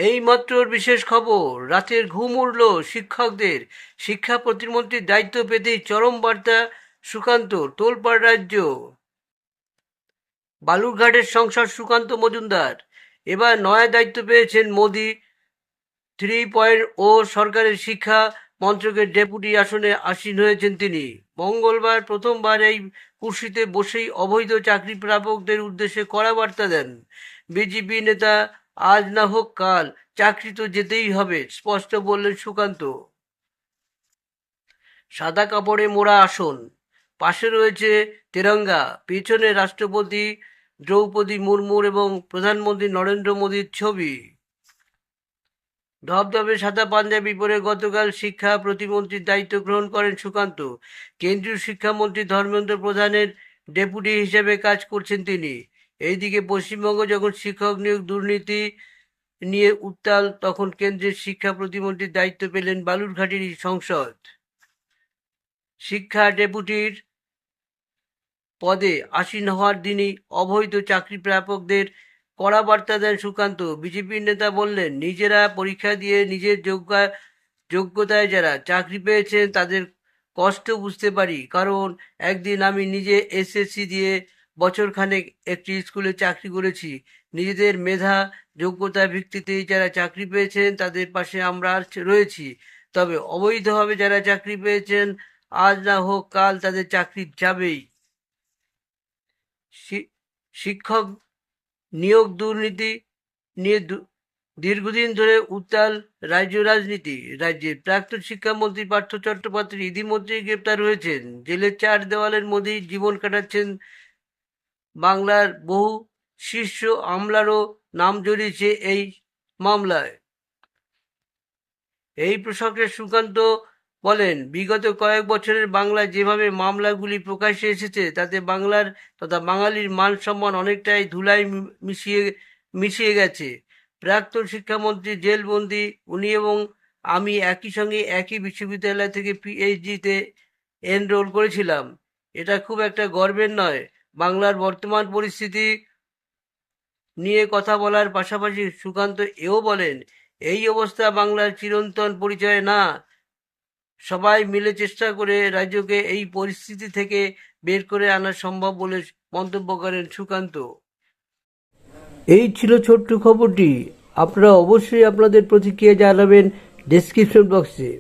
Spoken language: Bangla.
এইমাত্র বিশেষ খবর, রাতের ঘুম উড়ল শিক্ষকদের। শিক্ষা প্রতিমন্ত্রীর দায়িত্ব পেতেই চরম বার্তা সুকান্ত, তোলপাড় রাজ্য। বালুরঘাটের সাংসদ সুকান্ত মজুমদার এবার নয়া দায়িত্ব পেয়েছেন মোদি 3.0 সরকারের শিক্ষা মন্ত্রকের ডেপুটি আসনে আসীন হয়েছেন তিনি। মঙ্গলবার প্রথমবার এই কুর্সিতে বসেই অবৈধ চাকরি প্রাপকদের উদ্দেশ্যে কড়া বার্তা দেন বিজেপি নেতা। আজ না হোক কাল চাকরি তো যেতেই হবে, স্পষ্ট বললেন সুকান্ত। সাদা কাপড়ে মোড়া আসন, পাশে রয়েছে তেরঙ্গা, পেছনে রাষ্ট্রপতি দ্রৌপদী মুর্মুর এবং প্রধানমন্ত্রী নরেন্দ্র মোদীর ছবি। ধবধবে সাদা পাঞ্জাবি পরে গতকাল শিক্ষা প্রতিমন্ত্রীর দায়িত্ব গ্রহণ করেন সুকান্ত। কেন্দ্রীয় শিক্ষামন্ত্রী ধর্মেন্দ্র প্রধানের ডেপুটি হিসেবে কাজ করছেন তিনি। এইদিকে পশ্চিমবঙ্গ যখন শিক্ষক নিয়োগ দুর্নীতি নিয়ে উত্তাল, তখন কেন্দ্রের শিক্ষা প্রতিমন্ত্রীর দায়িত্ব পেলেন বালুরঘাটেরই সংসদ। শিক্ষা ডেপুটির পদে আসীন হওয়ার দিনই অবৈধ চাকরি প্রাপকদের কড়া বার্তা দেন সুকান্ত। বিজেপির নেতা বললেন, নিজেরা পরীক্ষা দিয়ে নিজের যোগ্যতায় যারা চাকরি পেয়েছেন তাদের কষ্ট বুঝতে পারি, কারণ একদিন আমি নিজে এসএসসি দিয়ে বছরখানেক একটি স্কুলে চাকরি করেছি। নিজেদের মেধা যোগ্যতার ভিত্তিতেই যারা চাকরি পেয়েছেন তাদের পাশে আমরা রয়েছি, তবে অবৈধভাবে যারা চাকরি পেয়েছেন আজ না হোক কাল তাদের চাকরি যাবেই। শিক্ষক নিয়োগ দুর্নীতি নিয়ে দীর্ঘদিন ধরে উত্তাল রাজ্য রাজনীতি। রাজ্যের প্রাক্তন শিক্ষামন্ত্রী পার্থ চট্টোপাধ্যায় ইতিমধ্যেই গ্রেপ্তার হয়েছেন। জেলের চার দেওয়ালের মধ্যেই জীবন কাটাচ্ছেন। বাংলার বহু শীর্ষ আমলারও নাম জড়িয়েছে এই মামলায়। এই প্রসঙ্গে সুকান্ত বলেন, বিগত কয়েক বছরের বাংলায় যেভাবে মামলাগুলি প্রকাশ্যে এসেছে তাতে বাংলার তথা বাঙালির মান সম্মান অনেকটাই ধুলায় মিশিয়ে গেছে। প্রাক্তন শিক্ষামন্ত্রী জেলবন্দি, উনি এবং আমি একই সঙ্গে একই বিশ্ববিদ্যালয় থেকে পিএইচডিতে এনরোল করেছিলাম। এটা খুব একটা গর্বের নয়। বাংলার বর্তমান পরিস্থিতি নিয়ে কথা বলার পাশাপাশি সুকান্ত এও বলেন, এই অবস্থা বাংলার চিরন্তন পরিচয় না। সবাই মিলে চেষ্টা করে রাজ্যকে এই পরিস্থিতি থেকে বের করে আনা সম্ভব বলে মন্তব্য করেন সুকান্ত। এই ছিল ছোট্ট খবরটি। আপনারা অবশ্যই আপনাদের প্রতিক্রিয়া জানাবেন ডেসক্রিপশন বক্সে।